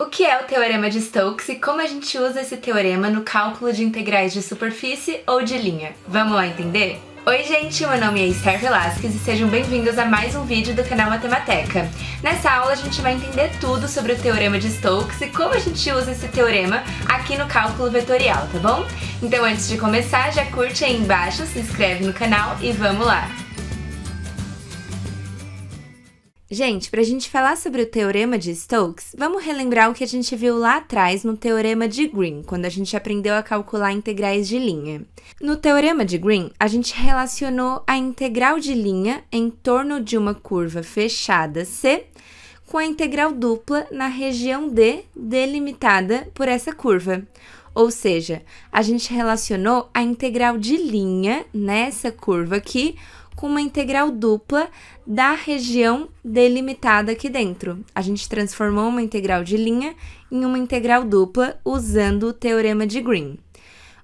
O que é o Teorema de Stokes e como a gente usa esse teorema no cálculo de integrais de superfície ou de linha? Vamos lá entender? Oi gente, meu nome é Esther Velasquez e sejam bem-vindos a mais um vídeo do canal Matemateca. Nessa aula a gente vai entender tudo sobre o Teorema de Stokes e como a gente usa esse teorema aqui no cálculo vetorial, tá bom? Então antes de começar, já curte aí embaixo, se inscreve no canal e vamos lá! Gente, para a gente falar sobre o Teorema de Stokes, vamos relembrar o que a gente viu lá atrás no Teorema de Green, quando a gente aprendeu a calcular integrais de linha. No Teorema de Green, a gente relacionou a integral de linha em torno de uma curva fechada C com a integral dupla na região D delimitada por essa curva. Ou seja, a gente relacionou a integral de linha nessa curva aqui com uma integral dupla da região delimitada aqui dentro. A gente transformou uma integral de linha em uma integral dupla usando o Teorema de Green.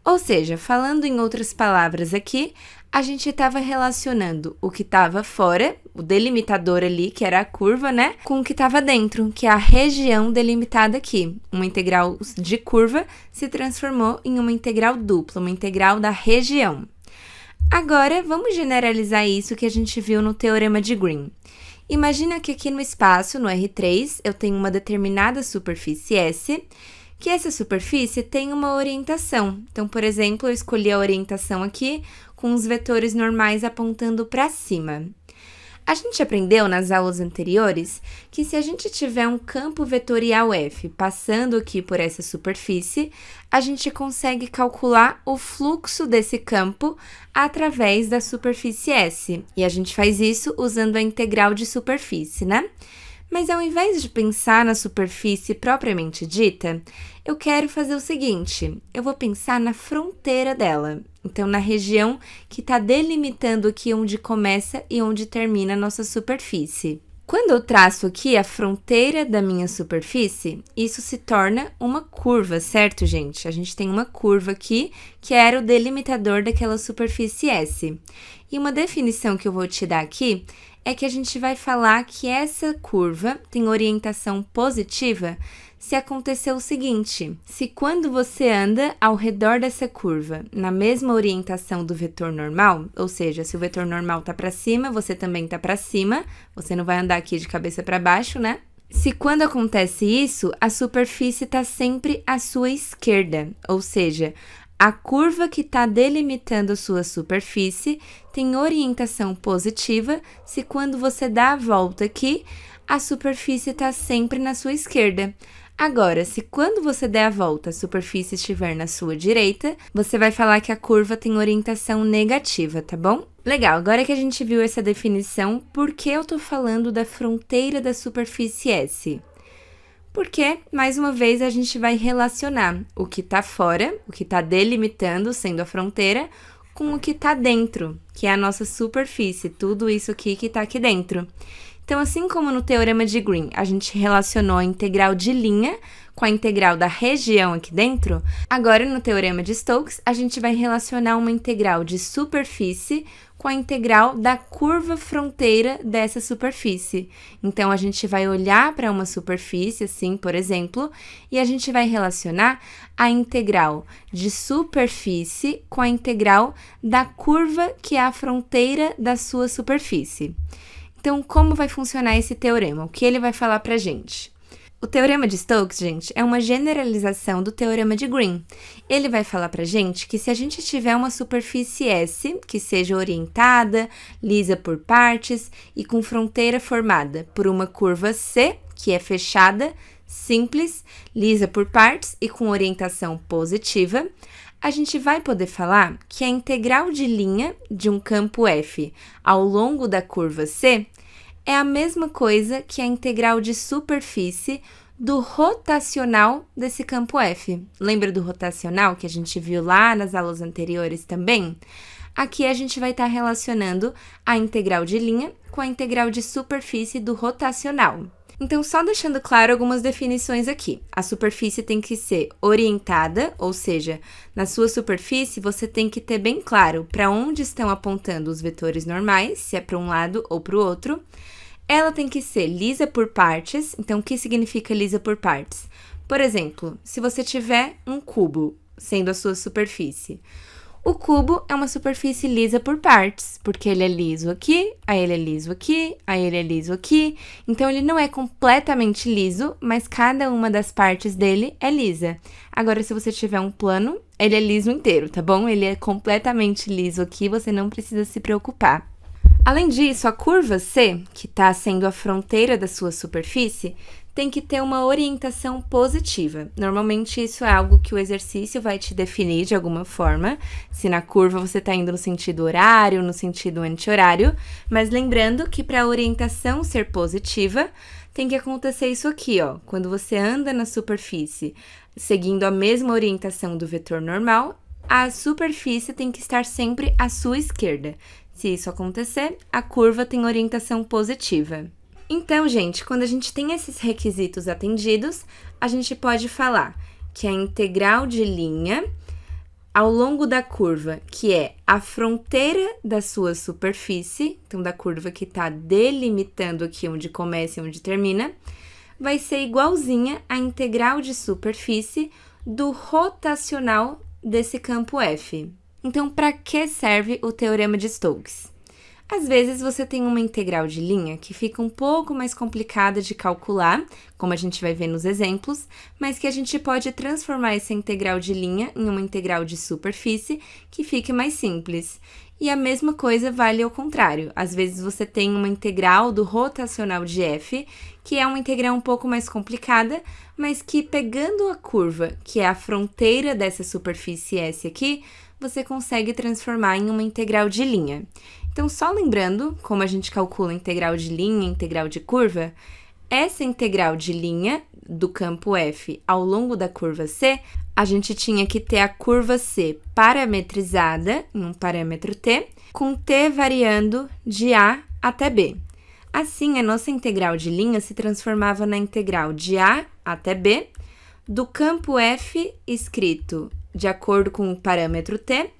Ou seja, falando em outras palavras aqui, a gente estava relacionando o que estava fora, o delimitador ali, que era a curva, né, com o que estava dentro, que é a região delimitada aqui. Uma integral de curva se transformou em uma integral dupla, uma integral da região. Agora, vamos generalizar isso que a gente viu no Teorema de Green. Imagina que aqui no espaço, no R3, eu tenho uma determinada superfície S, que essa superfície tem uma orientação. Então, por exemplo, eu escolhi a orientação aqui com os vetores normais apontando para cima. A gente aprendeu nas aulas anteriores que se a gente tiver um campo vetorial F passando aqui por essa superfície, a gente consegue calcular o fluxo desse campo através da superfície S. E a gente faz isso usando a integral de superfície, né? Mas ao invés de pensar na superfície propriamente dita, eu quero fazer o seguinte, eu vou pensar na fronteira dela. Então, na região que está delimitando aqui onde começa e onde termina a nossa superfície. Quando eu traço aqui a fronteira da minha superfície, isso se torna uma curva, certo, gente? A gente tem uma curva aqui, que era o delimitador daquela superfície S. E uma definição que eu vou te dar aqui é que a gente vai falar que essa curva tem orientação positiva se acontecer o seguinte, se quando você anda ao redor dessa curva, na mesma orientação do vetor normal, ou seja, se o vetor normal está para cima, você também está para cima, você não vai andar aqui de cabeça para baixo, né? Se quando acontece isso, a superfície está sempre à sua esquerda, ou seja, a curva que está delimitando a sua superfície tem orientação positiva se quando você dá a volta aqui, a superfície está sempre na sua esquerda. Agora, se quando você der a volta, a superfície estiver na sua direita, você vai falar que a curva tem orientação negativa, tá bom? Legal, agora que a gente viu essa definição, por que eu tô falando da fronteira da superfície S? Porque, mais uma vez, a gente vai relacionar o que tá fora, o que tá delimitando, sendo a fronteira, com o que tá dentro, que é a nossa superfície, tudo isso aqui que tá aqui dentro. Então, assim como no Teorema de Green, a gente relacionou a integral de linha com a integral da região aqui dentro, agora no Teorema de Stokes, a gente vai relacionar uma integral de superfície com a integral da curva fronteira dessa superfície. Então, a gente vai olhar para uma superfície, assim, por exemplo, e a gente vai relacionar a integral de superfície com a integral da curva que é a fronteira da sua superfície. Então, como vai funcionar esse teorema? O que ele vai falar pra gente? O Teorema de Stokes, gente, é uma generalização do Teorema de Green. Ele vai falar pra gente que se a gente tiver uma superfície S, que seja orientada, lisa por partes e com fronteira formada por uma curva C, que é fechada, simples, lisa por partes e com orientação positiva, a gente vai poder falar que a integral de linha de um campo F ao longo da curva C é a mesma coisa que a integral de superfície do rotacional desse campo F. Lembra do rotacional que a gente viu lá nas aulas anteriores também? Aqui a gente vai estar relacionando a integral de linha com a integral de superfície do rotacional. Então, só deixando claro algumas definições aqui. A superfície tem que ser orientada, ou seja, na sua superfície você tem que ter bem claro para onde estão apontando os vetores normais, se é para um lado ou para o outro. ela tem que ser lisa por partes. Então, o que significa lisa por partes? Por exemplo, se você tiver um cubo sendo a sua superfície, o cubo é uma superfície lisa por partes, porque ele é liso aqui, aí ele é liso aqui, aí ele é liso aqui. Então, ele não é completamente liso, mas cada uma das partes dele é lisa. Agora, se você tiver um plano, ele é liso inteiro, tá bom? Ele é completamente liso aqui, você não precisa se preocupar. Além disso, a curva C, que está sendo a fronteira da sua superfície, tem que ter uma orientação positiva. Normalmente, isso é algo que o exercício vai te definir de alguma forma, se na curva você está indo no sentido horário, no sentido anti-horário, mas lembrando que para a orientação ser positiva, tem que acontecer isso aqui, ó. Quando você anda na superfície seguindo a mesma orientação do vetor normal, a superfície tem que estar sempre à sua esquerda. Se isso acontecer, a curva tem orientação positiva. Então, gente, quando a gente tem esses requisitos atendidos, a gente pode falar que a integral de linha ao longo da curva, que é a fronteira da sua superfície, então da curva que está delimitando aqui onde começa e onde termina, vai ser igualzinha à integral de superfície do rotacional desse campo F. Então, para que serve o teorema de Stokes? Às vezes, você tem uma integral de linha que fica um pouco mais complicada de calcular, como a gente vai ver nos exemplos, mas que a gente pode transformar essa integral de linha em uma integral de superfície que fique mais simples. E a mesma coisa vale ao contrário. Às vezes, você tem uma integral do rotacional de f, que é uma integral um pouco mais complicada, mas que pegando a curva, que é a fronteira dessa superfície S aqui, você consegue transformar em uma integral de linha. Então, só lembrando como a gente calcula integral de linha e integral de curva, essa integral de linha do campo F ao longo da curva C, a gente tinha que ter a curva C parametrizada em um parâmetro t, com t variando de A até B. Assim, a nossa integral de linha se transformava na integral de A até B, do campo F escrito de acordo com o parâmetro t,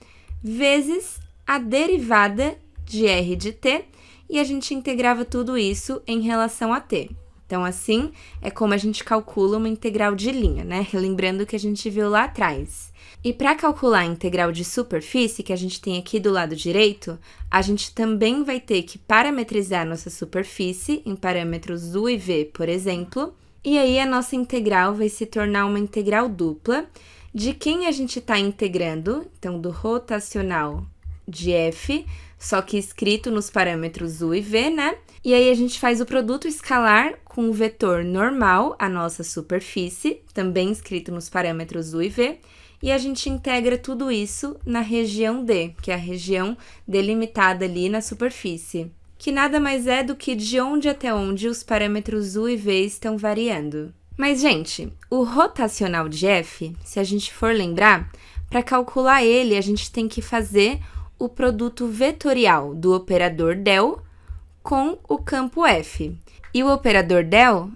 vezes a derivada de R de t, e a gente integrava tudo isso em relação a t. Então, assim, é como a gente calcula uma integral de linha, né? Relembrando o que a gente viu lá atrás. E para calcular a integral de superfície, que a gente tem aqui do lado direito, a gente também vai ter que parametrizar nossa superfície em parâmetros u e v, por exemplo, e aí a nossa integral vai se tornar uma integral dupla de quem a gente está integrando, então do rotacional de f, só que escrito nos parâmetros u e v, né? E aí a gente faz o produto escalar com o vetor normal, a nossa superfície, também escrito nos parâmetros u e v, e a gente integra tudo isso na região D, que é a região delimitada ali na superfície, que nada mais é do que de onde até onde os parâmetros u e v estão variando. Mas, gente, o rotacional de f, se a gente for lembrar, para calcular ele, a gente tem que fazer o produto vetorial do operador del com o campo f. E o operador del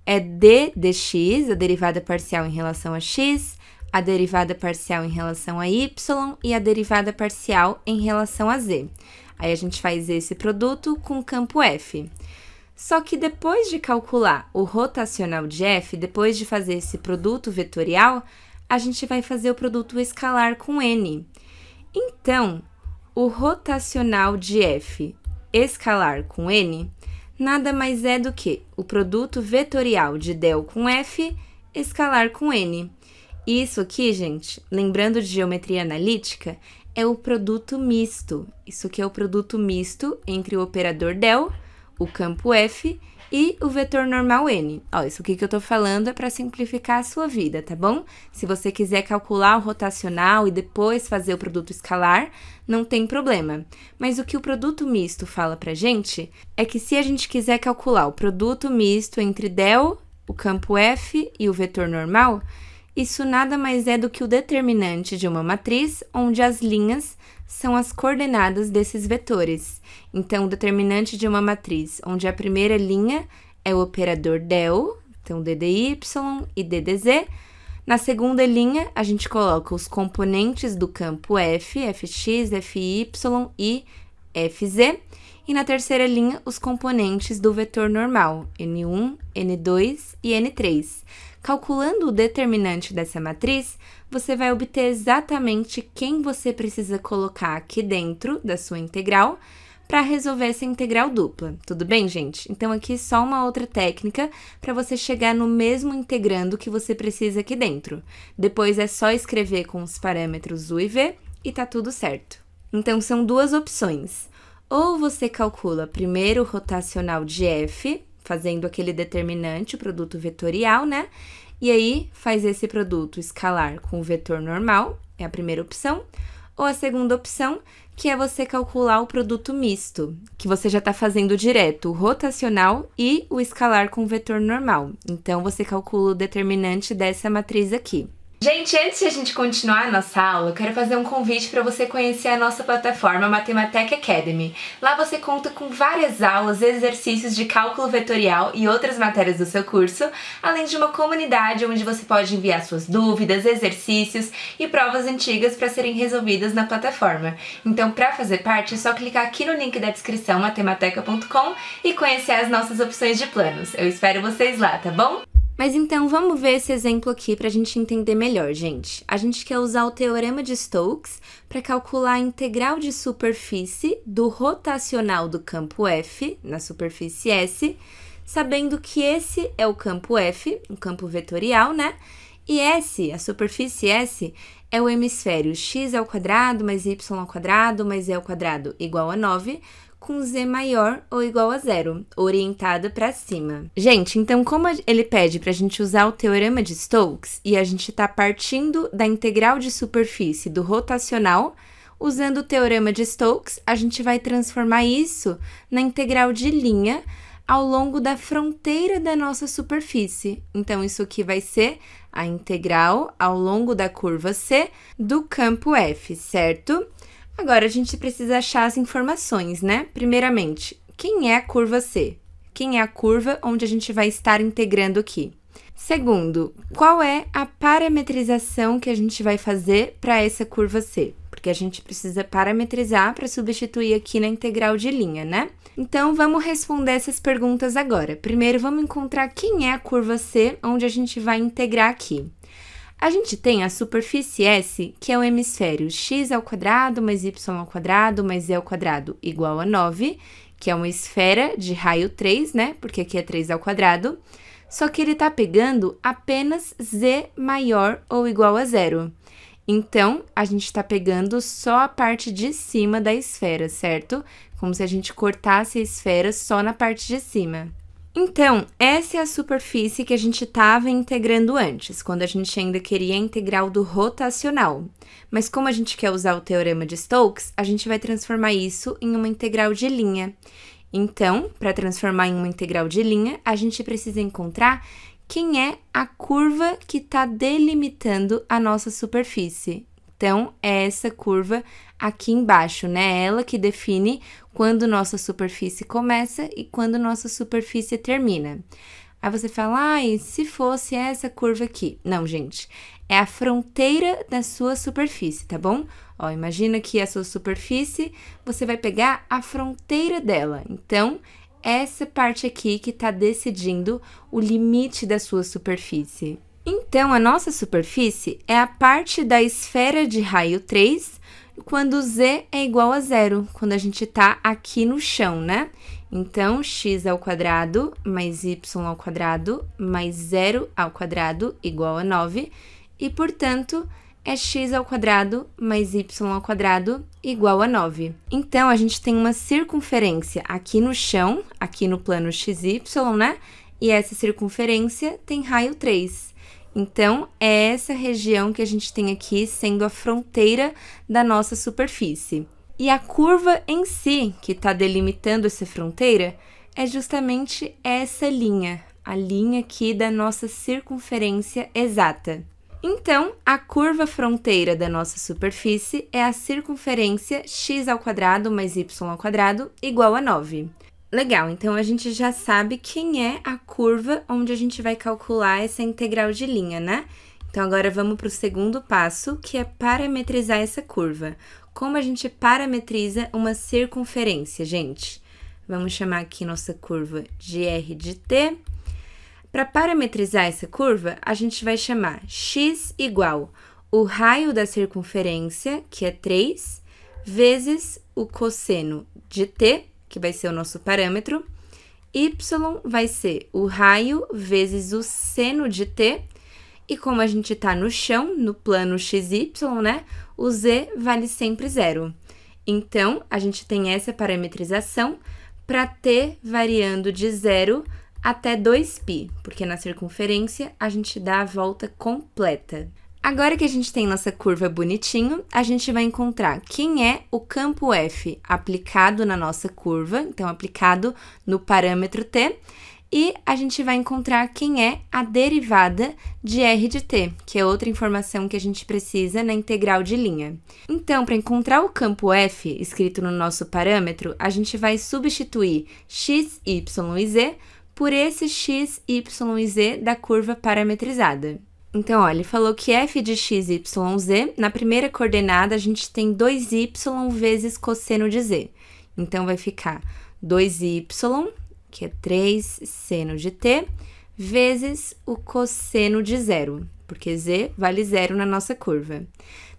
é d dx, a derivada parcial em relação a x, a derivada parcial em relação a y e a derivada parcial em relação a z. Aí a gente faz esse produto com o campo f. Só que depois de calcular o rotacional de f, depois de fazer esse produto vetorial, a gente vai fazer o produto escalar com n. Então, o rotacional de f escalar com n nada mais é do que o produto vetorial de del com f escalar com n. Isso aqui, gente, lembrando de geometria analítica, é o produto misto. Isso aqui é o produto misto entre o operador del, o campo f, e o vetor normal n. Ó, isso aqui que eu tô falando é para simplificar a sua vida, tá bom? Se você quiser calcular o rotacional e depois fazer o produto escalar, não tem problema. Mas o que o produto misto fala pra gente é que se a gente quiser calcular o produto misto entre del, o campo f e o vetor normal, isso nada mais é do que o determinante de uma matriz onde as linhas são as coordenadas desses vetores. Então, o determinante de uma matriz onde a primeira linha é o operador del, então ddy e ddz. Na segunda linha, a gente coloca os componentes do campo f, fx, fy e fz. E na terceira linha, os componentes do vetor normal, N1, N2 e N3. Calculando o determinante dessa matriz, você vai obter exatamente quem você precisa colocar aqui dentro da sua integral para resolver essa integral dupla. Tudo bem, gente? Então, aqui só uma outra técnica para você chegar no mesmo integrando que você precisa aqui dentro. Depois é só escrever com os parâmetros u e v e tá tudo certo. Então, são duas opções. Ou você calcula primeiro o rotacional de f, fazendo aquele determinante, o produto vetorial, né? E aí, faz esse produto escalar com o vetor normal, é a primeira opção. Ou a segunda opção, que é você calcular o produto misto, que você já está fazendo direto, o rotacional e o escalar com o vetor normal. Então, você calcula o determinante dessa matriz aqui. Gente, antes de a gente continuar a nossa aula, eu quero fazer um convite para você conhecer a nossa plataforma Mathematech Academy. Lá você conta com várias aulas, exercícios de cálculo vetorial e outras matérias do seu curso, além de uma comunidade onde você pode enviar suas dúvidas, exercícios e provas antigas para serem resolvidas na plataforma. Então, para fazer parte, é só clicar aqui no link da descrição, matemateca.com, e conhecer as nossas opções de planos. Eu espero vocês lá, tá bom? Mas então, vamos ver esse exemplo aqui para a gente entender melhor, gente. A gente quer usar o teorema de Stokes para calcular a integral de superfície do rotacional do campo F na superfície S, sabendo que esse é o campo F, um campo vetorial, né? E S, a superfície S, é o hemisfério x ao quadrado mais y ao quadrado mais e ao quadrado igual a 9, com z maior ou igual a 0, orientada para cima. Gente, então como ele pede para a gente usar o teorema de Stokes e a gente está partindo da integral de superfície do rotacional, usando o teorema de Stokes, a gente vai transformar isso na integral de linha ao longo da fronteira da nossa superfície. Então, isso aqui vai ser a integral ao longo da curva C do campo F, certo? Agora, a gente precisa achar as informações, né? Primeiramente, quem é a curva C? Quem é a curva onde a gente vai estar integrando aqui? Segundo, qual é a parametrização que a gente vai fazer para essa curva C? Porque a gente precisa parametrizar para substituir aqui na integral de linha, né? Então, vamos responder essas perguntas agora. Primeiro, vamos encontrar quem é a curva C, onde a gente vai integrar aqui. A gente tem a superfície S, que é o hemisfério x ao quadrado mais y ao quadrado mais z ao quadrado igual a 9, que é uma esfera de raio 3, né? Porque aqui é 3 ao quadrado. Só que ele está pegando apenas z maior ou igual a 0. Então, a gente está pegando só a parte de cima da esfera, certo? Como se a gente cortasse a esfera só na parte de cima. Então, essa é a superfície que a gente estava integrando antes, quando a gente ainda queria a integral do rotacional. Mas como a gente quer usar o teorema de Stokes, a gente vai transformar isso em uma integral de linha. Então, para transformar em uma integral de linha, a gente precisa encontrar quem é a curva que está delimitando a nossa superfície. Então, é essa curva aqui embaixo, né? Ela que define quando nossa superfície começa e quando nossa superfície termina. Aí você fala, e se fosse essa curva aqui? Não, gente, é a fronteira da sua superfície, tá bom? Ó, imagina que a sua superfície, você vai pegar a fronteira dela. Então, essa parte aqui que está decidindo o limite da sua superfície. Então, a nossa superfície é a parte da esfera de raio 3, quando z é igual a 0, quando a gente está aqui no chão, né? Então, x ao quadrado mais y ao quadrado mais 0 ao quadrado igual a 9, e, portanto, é x ao quadrado mais y ao quadrado igual a 9. Então, a gente tem uma circunferência aqui no chão, aqui no plano xy, né? E essa circunferência tem raio 3. Então, é essa região que a gente tem aqui sendo a fronteira da nossa superfície. E a curva em si, que está delimitando essa fronteira, é justamente essa linha, a linha aqui da nossa circunferência exata. Então, a curva fronteira da nossa superfície é a circunferência x ao quadrado mais y ao quadrado igual a 9. Legal, então a gente já sabe quem é a curva onde a gente vai calcular essa integral de linha, né? Então, agora vamos para o segundo passo, que é parametrizar essa curva. Como a gente parametriza uma circunferência, gente? Vamos chamar aqui nossa curva de r de t. Para parametrizar essa curva, a gente vai chamar x igual o raio da circunferência, que é 3, vezes o cosseno de t, que vai ser o nosso parâmetro. Y vai ser o raio vezes o seno de t. E como a gente está no chão, no plano XY, né? O z vale sempre 0. Então, a gente tem essa parametrização para t variando de 0 até 2π, porque na circunferência a gente dá a volta completa. Agora que a gente tem nossa curva bonitinho, a gente vai encontrar quem é o campo f aplicado na nossa curva, então aplicado no parâmetro t, e a gente vai encontrar quem é a derivada de r de t, que é outra informação que a gente precisa na integral de linha. Então, para encontrar o campo f escrito no nosso parâmetro, a gente vai substituir x, y e z por esse x, y e z da curva parametrizada. Então, olha, ele falou que f de x, y, z, na primeira coordenada, a gente tem 2y vezes cosseno de z. Então, vai ficar 2y, que é 3 seno de t, vezes o cosseno de 0, porque z vale 0 na nossa curva.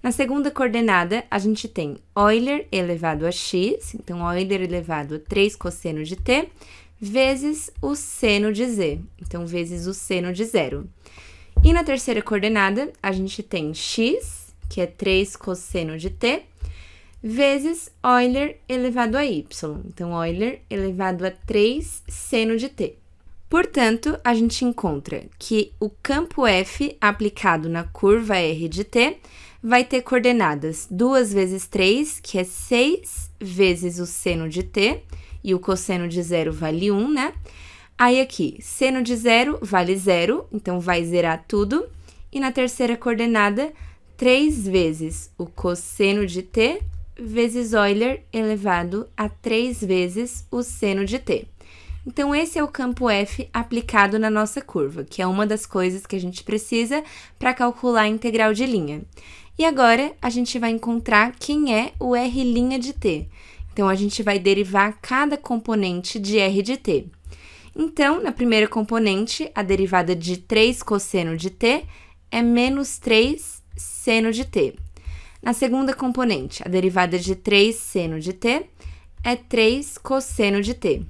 Na segunda coordenada, a gente tem Euler elevado a x, então Euler elevado a 3 cosseno de t, vezes o seno de z, então vezes o seno de 0. E na terceira coordenada, a gente tem x, que é 3 cosseno de t, vezes Euler elevado a y. Então, Euler elevado a 3 seno de t. Portanto, a gente encontra que o campo f aplicado na curva r de t vai ter coordenadas 2 vezes 3, que é 6 vezes o seno de t, e o cosseno de 0 vale 1, né? Aí aqui, seno de 0 vale 0, então vai zerar tudo. E na terceira coordenada, 3 vezes o cosseno de t vezes Euler elevado a 3 vezes o seno de t. Então, esse é o campo f aplicado na nossa curva, que é uma das coisas que a gente precisa para calcular a integral de linha. E agora, a gente vai encontrar quem é o r' de t. Então, a gente vai derivar cada componente de r de t. Então, na primeira componente, a derivada de 3 cosseno de t é menos 3 seno de t. Na segunda componente, a derivada de 3 seno de t é 3 cosseno de t.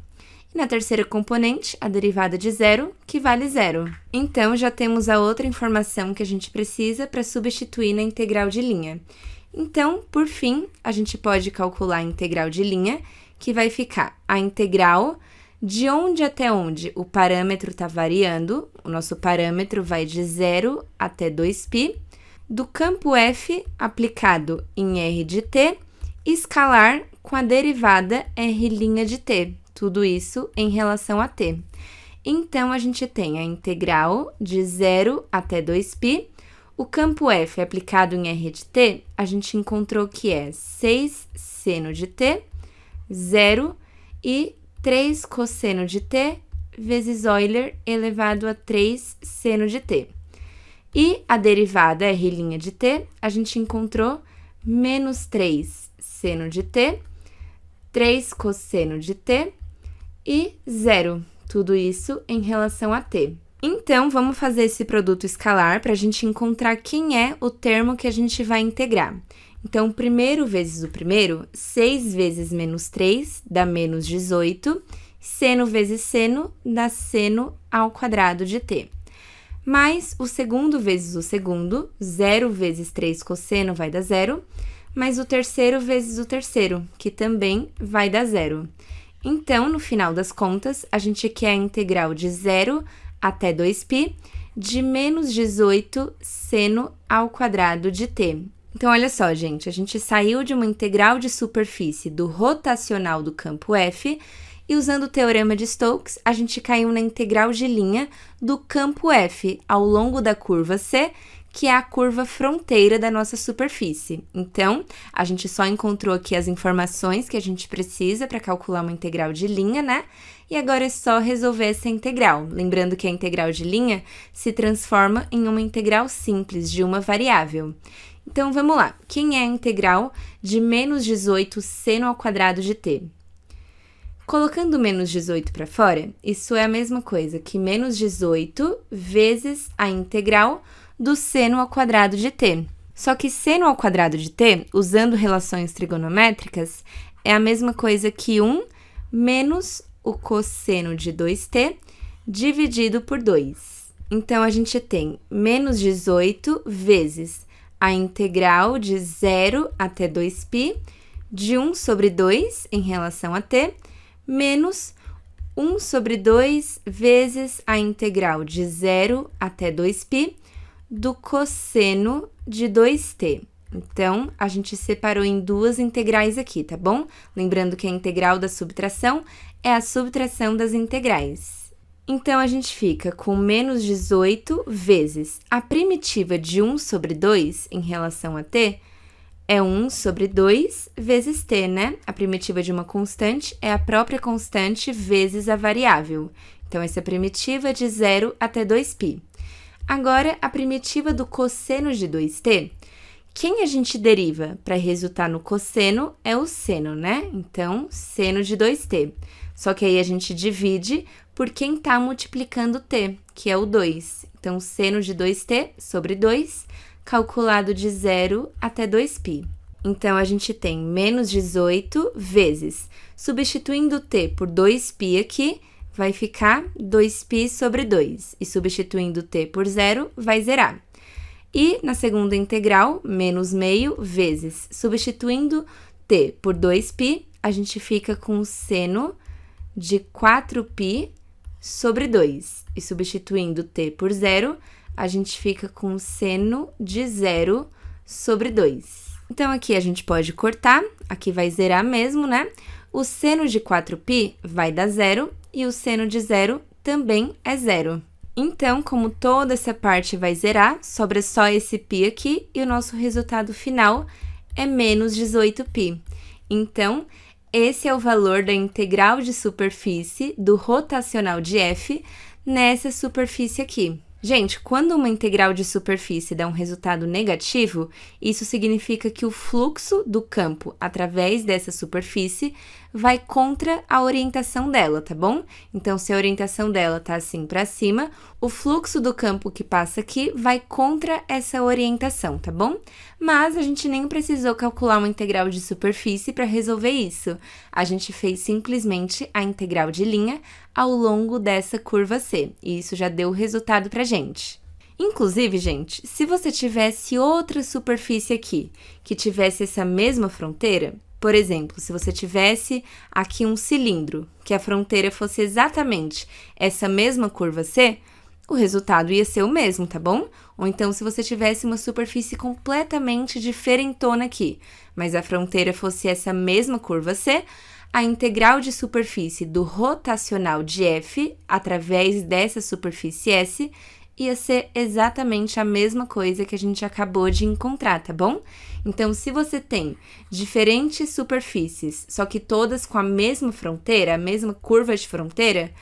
E na terceira componente, a derivada de 0, que vale 0. Então, já temos a outra informação que a gente precisa para substituir na integral de linha. Então, por fim, a gente pode calcular a integral de linha, que vai ficar a integral de onde até onde o parâmetro está variando, o nosso parâmetro vai de 0 até 2π, do campo f aplicado em r de t, escalar com a derivada r' de t, tudo isso em relação a t. Então, a gente tem a integral de 0 até 2π, o campo f aplicado em r de t, a gente encontrou que é 6 seno de t, 0 e 3 cosseno de t vezes Euler elevado a 3 seno de t. E a derivada r' de t, a gente encontrou menos 3 seno de t, 3 cosseno de t e 0. Tudo isso em relação a t. Então, vamos fazer esse produto escalar para a gente encontrar quem é o termo que a gente vai integrar. Então, primeiro vezes o primeiro, 6 vezes menos 3 dá menos 18, seno vezes seno dá seno ao quadrado de t. Mais o segundo vezes o segundo, 0 vezes 3 cosseno vai dar 0, mais o terceiro vezes o terceiro, que também vai dar 0. Então, no final das contas, a gente quer a integral de 0 até 2π de menos 18 seno ao quadrado de t. Então, olha só, gente, a gente saiu de uma integral de superfície do rotacional do campo f e, usando o teorema de Stokes, a gente caiu na integral de linha do campo f ao longo da curva C, que é a curva fronteira da nossa superfície. Então, a gente só encontrou aqui as informações que a gente precisa para calcular uma integral de linha, né? E agora é só resolver essa integral. Lembrando que a integral de linha se transforma em uma integral simples de uma variável. Então, vamos lá. Quem é a integral de menos 18 seno ao quadrado de t? Colocando menos 18 para fora, isso é a mesma coisa que menos 18 vezes a integral do seno ao quadrado de t. Só que seno ao quadrado de t, usando relações trigonométricas, é a mesma coisa que 1 menos o cosseno de 2t dividido por 2. Então, a gente tem menos 18 vezes a integral de 0 até 2π de 1 sobre 2 em relação a t, menos 1 sobre 2 vezes a integral de 0 até 2π do cosseno de 2t. Então, a gente separou em duas integrais aqui, tá bom? Lembrando que a integral da subtração é a subtração das integrais. Então, a gente fica com menos 18 vezes a primitiva de 1 sobre 2 em relação a t, é 1 sobre 2 vezes t, né? A primitiva de uma constante é a própria constante vezes a variável. Então, essa primitiva é de 0 até 2π. Agora, a primitiva do cosseno de 2t, quem a gente deriva para resultar no cosseno é o seno, né? Então, seno de 2t. Só que aí a gente divide por quem está multiplicando t, que é o 2. Então, seno de 2t sobre 2, calculado de 0 até 2π. Então, a gente tem menos 18 vezes, substituindo t por 2π aqui, vai ficar 2π sobre 2. E substituindo t por 0, vai zerar. E na segunda integral, menos meio vezes, substituindo t por 2π, a gente fica com o seno de 4π sobre 2. E substituindo t por 0, a gente fica com o seno de 0 sobre 2. Então, aqui a gente pode cortar, aqui vai zerar mesmo, né? O seno de 4π vai dar 0 e o seno de 0 também é 0. Então, como toda essa parte vai zerar, sobra só esse π aqui e o nosso resultado final é menos 18π. Então, esse é o valor da integral de superfície do rotacional de f nessa superfície aqui. Gente, quando uma integral de superfície dá um resultado negativo, isso significa que o fluxo do campo através dessa superfície vai contra a orientação dela, tá bom? Então, se a orientação dela tá assim para cima, o fluxo do campo que passa aqui vai contra essa orientação, tá bom? Mas a gente nem precisou calcular uma integral de superfície para resolver isso. A gente fez simplesmente a integral de linha ao longo dessa curva C, e isso já deu o resultado pra gente. Inclusive, gente, se você tivesse outra superfície aqui, que tivesse essa mesma fronteira, por exemplo, se você tivesse aqui um cilindro, que a fronteira fosse exatamente essa mesma curva C, o resultado ia ser o mesmo, tá bom? Ou então, se você tivesse uma superfície completamente diferentona aqui, mas a fronteira fosse essa mesma curva C, a integral de superfície do rotacional de f através dessa superfície S ia ser exatamente a mesma coisa que a gente acabou de encontrar, tá bom? Então, se você tem diferentes superfícies, só que todas com a mesma fronteira, a mesma curva de fronteira,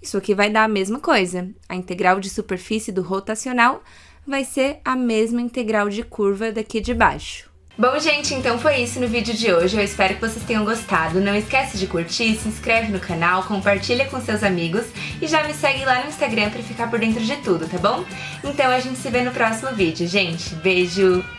isso aqui vai dar a mesma coisa. A integral de superfície do rotacional vai ser a mesma integral de curva daqui de baixo. Bom, gente, então foi isso no vídeo de hoje. Eu espero que vocês tenham gostado. Não esquece de curtir, se inscreve no canal, compartilha com seus amigos e já me segue lá no Instagram para ficar por dentro de tudo, tá bom? Então a gente se vê no próximo vídeo, gente. Beijo!